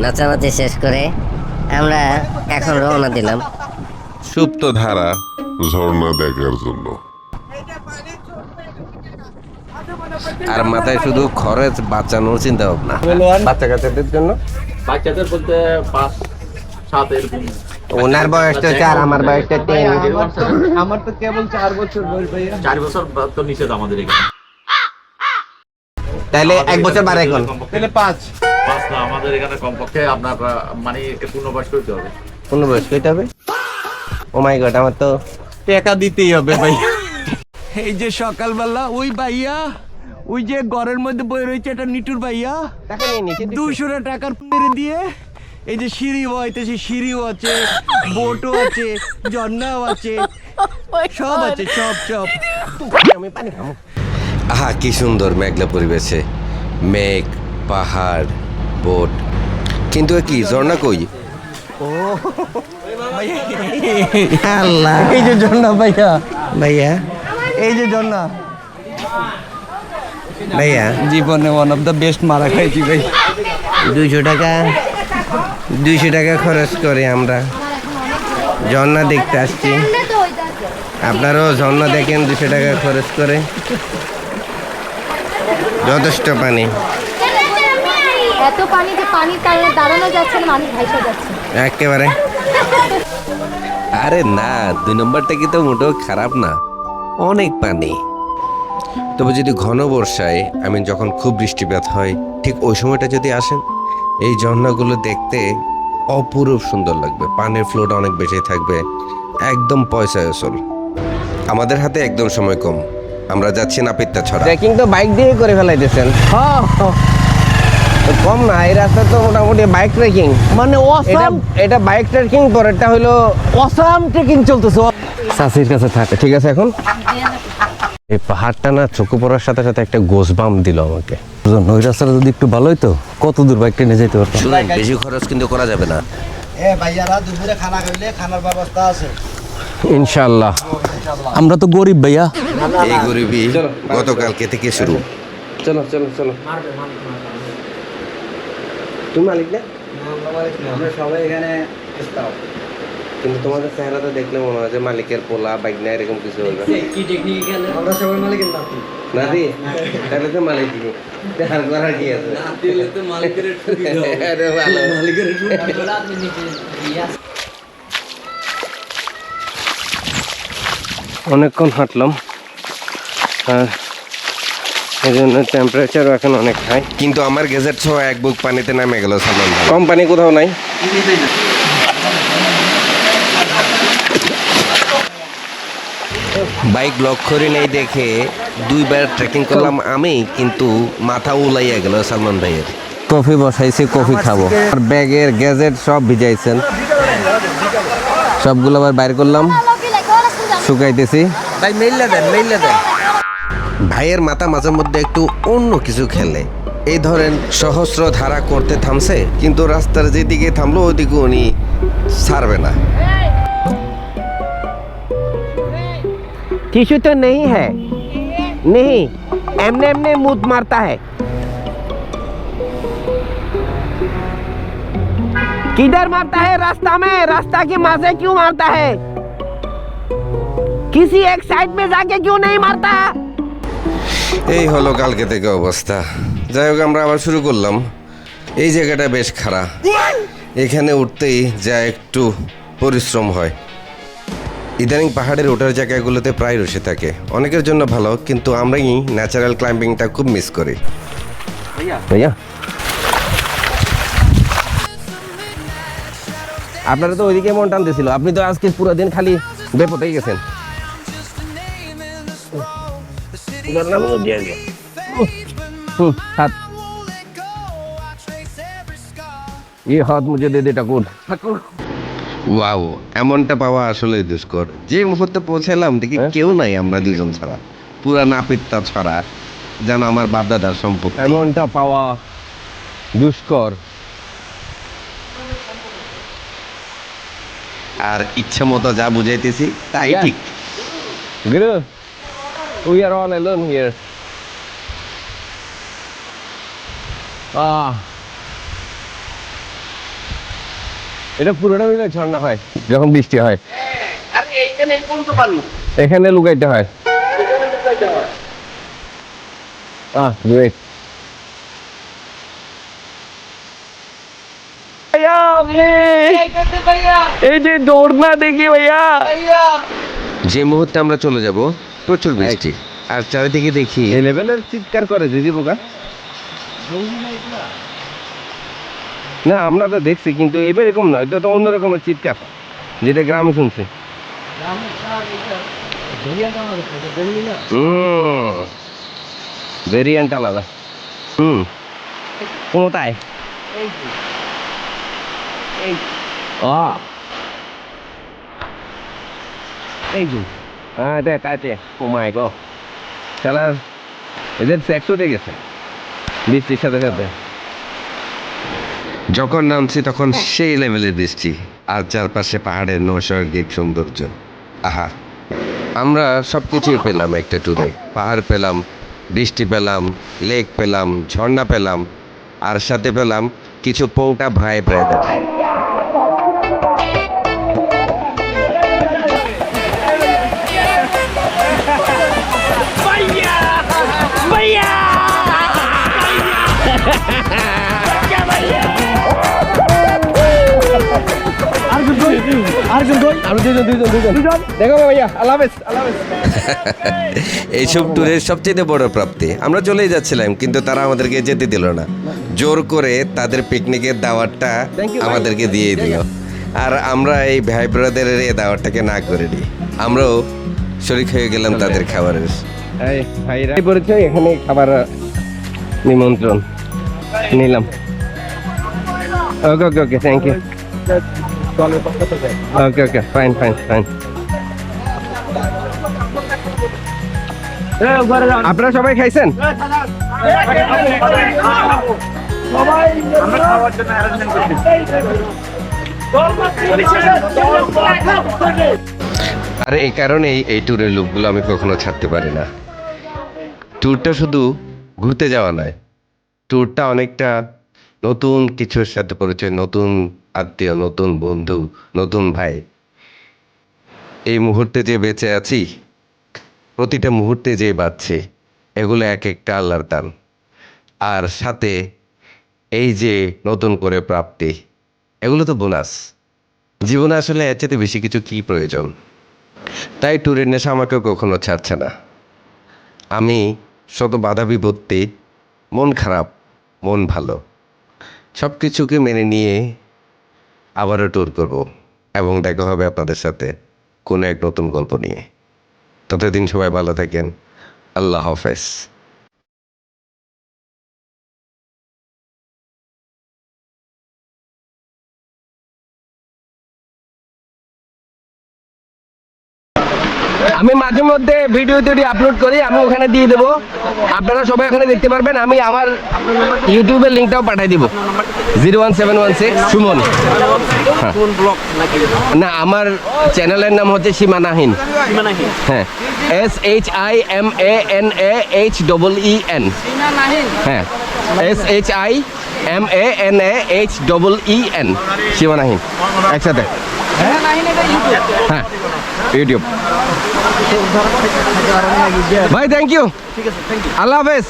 নাচানাচি শেষ করে আমরা এখন রওনা দিলাম সুপ্ত ধারা ঝর্ণা দেখার জন্য। আর মাথায় শুধু খরচ বাঁচানোর চিন্তা ভাবনা বাচ্চা কাচ্চাদের জন্য। বাচ্চাদের বলতে 5-7 এরকম। ওনার বয়সটা 4, আমার বয়সটা 3। আমার তো কেবল 4 বছর বয়স ভাইয়া। 4 বছর তো নিষেধ আমাদের এখানে। তাহলে 1 বছর বাড়ে এখন। তাহলে 5 না, আমাদের এখানে কমপক্ষে আপনার মানে পূর্ণবয়স্ক হতে হবে। বয়স কইতে হবে। ও মাই গড, আমার তো টাকা দিতেই হবে ভাই। এই যে সকালবেলা ওই ভাইয়া, ওই যে ঘরের মধ্যে বই রয়েছে একটা নিটুর ভাইয়া, টাকা নিয়ে নিচে 200 টাকার মেরে দিয়ে এই যে সিঁড়ি বইতেছে, সিঁড়িও আছে, বোটও আছে, ঝর্ণাও আছে, সব আছে, সব। আমি পানি খাবো। আহা কি সুন্দর মেঘলা পরিবেশে, মেঘ, পাহাড়, বোট, কিন্তু এ কি ঝর্ণা কই? আল্লাহ, এই যে ঝর্ণা ভাইয়া, ভাইয়া এই যে ঝর্ণা। ভাইয়া জীবনে ওয়ান অফ দ্য বেস্ট মারা খাইছি ভাই। 200 টাকা খরচ করে আমরা ঝর্ণা দেখতে আসছি। আপনারাও ঝর্ণা দেখেন 200 টাকা খরচ করে। যথেষ্ট পানি, এত পানি যে পানির কারণে দাঁড়ানো যাচ্ছে না, মানুষ ভাইসা যাচ্ছে একেবারে। আরে না, 2 নম্বরটা কিন্তু মোটেও খারাপ না, অনেক পানি। তবে যদি ঘন বর্ষায়, যখন খুব বৃষ্টিপাত হয়, ঠিক ওই সময়টা যদি আসেন, এই ঝর্ণাগুলো দেখতে অপরূপ সুন্দর লাগবে। পানির ফ্লোটা অনেক বেশি থাকবে, একদম পয়সায় আসল। আমাদের হাতে একদম সময় কম, আমরা যাচ্ছি নাপিতটা ছড়া। ট্রেকিং তো বাইক দিয়ে করে ফেলাইতেছেন। কম না, এই রাস্তা তো মোটামুটি বাইক ট্রেকিং, মানে অসাম, এটা বাইক ট্রেকিং, পরেরটা হলো অসাম ট্রেকিং চলতেছে। চাষির কাছে থাকে। ঠিক আছে, এখন এই পাহাড়টা না চোখে পড়ার সাথে সাথে একটা গোসবাম দিল আমাকে। ওই রাস্তাটা যদি একটু ভালো হইতো, কত দূর বাইক টেনে যেতে পারতাম। শুনেন, বেশি খরচ কিন্তু করা যাবে না। ভাইয়ারা দুপুরে খানা খাইলে খানার ব্যবস্থা আছে ইনশাআল্লাহ। আমরা তো গরিব ভাইয়া। এই গরিবই গতকালকে থেকে শুরু। চলো চলো চলো। তুমি মালিক না? আমরা সবাই এখানে কিন্তু তোমাদের চেহারাটা দেখলে মনে হয় যে মালিকের পোলা বাইক না, এরকম কিছু হবে। আমরা সবাই মালিকের নাতি নাতি, তাহলে তো মালিক দিবি। আর করার কি আছে? আরে ভালো। অনেকক্ষণ হাঁটলাম, আর এই জন্য টেম্পারেচারও এখন অনেক হাই। কিন্তু আমার গেজেট সহ 1 বুক পানিতে নামে গেল সালমান ভাই। কম পানি কোথাও নাই। বাইক লক করে নেই দেখে 2 বার ট্রেকিং করলাম আমি, কিন্তু মাথা উলাইয়া গেল সালমান ভাইয়ের। কফি বসাইছি, কফি খাবো। আর ব্যাগের গ্যাজেট সব ভিজাইছেন, সবগুলো আবার বাইর করলাম, শুকাইতেছি। ভাই মেইলে দেন। ভাইয়ের মাথা মাঝে মধ্যে একটু অন্য কিছু খেলে। এই ধরেন সহস্র ধারা করতে থামছে, কিন্তু রাস্তার যেদিকে থামলো ওইদিকে উনি ছাড়বে না। टिश्यू तो नहीं है, नहीं, एमने एमने मुंह मारता है। किधर मारता है? रास्ता में, रास्ता के माथे क्यों मारता है? किसी एक साइड में जाके क्यों नहीं मारता? এই হলো কালকে থেকে অবস্থা। যাই হোক, আমরা আবার শুরু করলাম। এই জায়গাটা বেশ খারাপ, এখানে উঠতেই যা একটু পরিশ্রম হয়। ইদানিং পাহাড়ের ওঠার জায়গাগুলোতে প্রায় রসে থাকে, অনেকের জন্য ভালো, কিন্তু আমরাই ন্যাচারাল ক্লাইম্বিংটা খুব মিস করি। ভাইয়া, আপনারা তো ওইদিকে মন টানতেছিল, আপনি তো আজকে পুরো দিন খালি বেপতেই গেছেন। हाथ, ये हाथ मुझे दे दे ठाकुर। ওয়াও, এমনটা পাওয়া আসলে দুষ্কর। যে মুহূর্তে পৌঁছালাম দেখি কেউ নাই, আমরা 2 জন ছাড়া, পুরা নাপিতটা ছাড়া, যেন আমার বাপদাদার সম্পত্তি। এমনটা পাওয়া দুষ্কর। আর ইচ্ছে মতো যা বুঝাইতেছি তাই ঠিক। গুরু, we are all alone here. এটা পুরোটা মিলে ঝর্ণা হয় যখন বৃষ্টি হয়। এখানে লুকাইতে হয়। গ্রেট। এই যে দৌড়না দেখি ভাইয়া, যে মুহূর্তে আমরা চলে যাব প্রচুর বৃষ্টি, আর চারিদিকে দেখি এই লেভেলের চিৎকার করে দিদি পোকা। না আমরা তো দেখছি, কিন্তু এবার এরকম নয়, এটা তো অন্য রকমের চিৎকার যেটা গ্রামে শুনছি। ভেরিয়েন্ট আলাদা। কোথায়? এই যে তাতে ও মাই গড, তাহলে এদের সেক্স উঠে গেছে বৃষ্টির সাথে সাথে। যখন নামছি তখন সেই লেভেলের বৃষ্টি, আর চারপাশে পাহাড়ের নৈসর্গিক সৌন্দর্য। আহা, আমরা সব কিছুই পেলাম একটা ট্যুরে। পাহাড় পেলাম, বৃষ্টি পেলাম, লেক পেলাম, ঝর্ণা পেলাম, আর সাথে পেলাম কিছু পৌটা ভাই ব্রাদার। এইসব ট্যুরের সবচেয়ে বড় প্রাপ্তি, আমরা চলেই যাচ্ছিলাম কিন্তু তারা আমাদেরকে যেতে দিল না, জোর করে তাদের পিকনিকের দাওয়াতটা আমাদেরকে দিয়েই দিল। আর আমরা এই ভাই ব্রাদারের এই দাওয়াতটাকে না করে দিই, আমরাও শরীক হয়ে গেলাম তাদের খাবারের। এখানে খাবার নিমন্ত্রণ নিলাম। Okay okay okay, thank you. Okay okay, fine fine fine. আপনারা সবাই খাইছেন? আর এই কারণেই এই ট্যুরের লুকগুলো আমি কখনো ছাড়তে পারি না। ট্যুরটা শুধু ঘুরতে যাওয়া নয়, ট্যুরটা অনেকটা নতুন কিছুর সাথে পরিচয়, নতুন আত্মীয়, নতুন বন্ধু, নতুন ভাই। এই মুহূর্তে যে বেঁচে আছি, প্রতিটা মুহূর্তে যে বাঁচছে, এগুলো এক একটা আল্লাহর দান। আর সাথে এই যে নতুন করে প্রাপ্তি, এগুলো তো বোনাস। জীবনে আসলে এর চেয়ে বেশি কিছু কী প্রয়োজন? তাই ট্যুরের নেশা আমাকেও কখনো ছাড়ছে না। আমি শত বাধা বিপত্তি, মন খারাপ, মন ভালো, সব কিছুকে মেনে নিয়ে আবারও ট্যুর করব, এবং দেখা হবে আপনাদের সাথে কোনো এক নতুন গল্প নিয়ে। ততদিন সবাই ভালো থাকেন। আল্লাহ হাফেজ। আমি মাঝে মধ্যে ভিডিও আপলোড করি, আমি ওখানে দিয়ে দেবো, আপনারা সবাই ওখানে দেখতে পারবেন। আমি আমার ইউটিউবের লিঙ্কটাও পাঠিয়ে দিব। 01716 সুমন। না, আমার চ্যানেলের নাম হচ্ছে সীমানাহীন। হ্যাঁ, SHIMANAHEEN। হ্যাঁ, SHIMANAHEEN, সীমানাহীন, একসাথে। হ্যাঁ, ইউটিউব। ভাই থ্যাংক ইউ, আল্লাহ হাফেজ।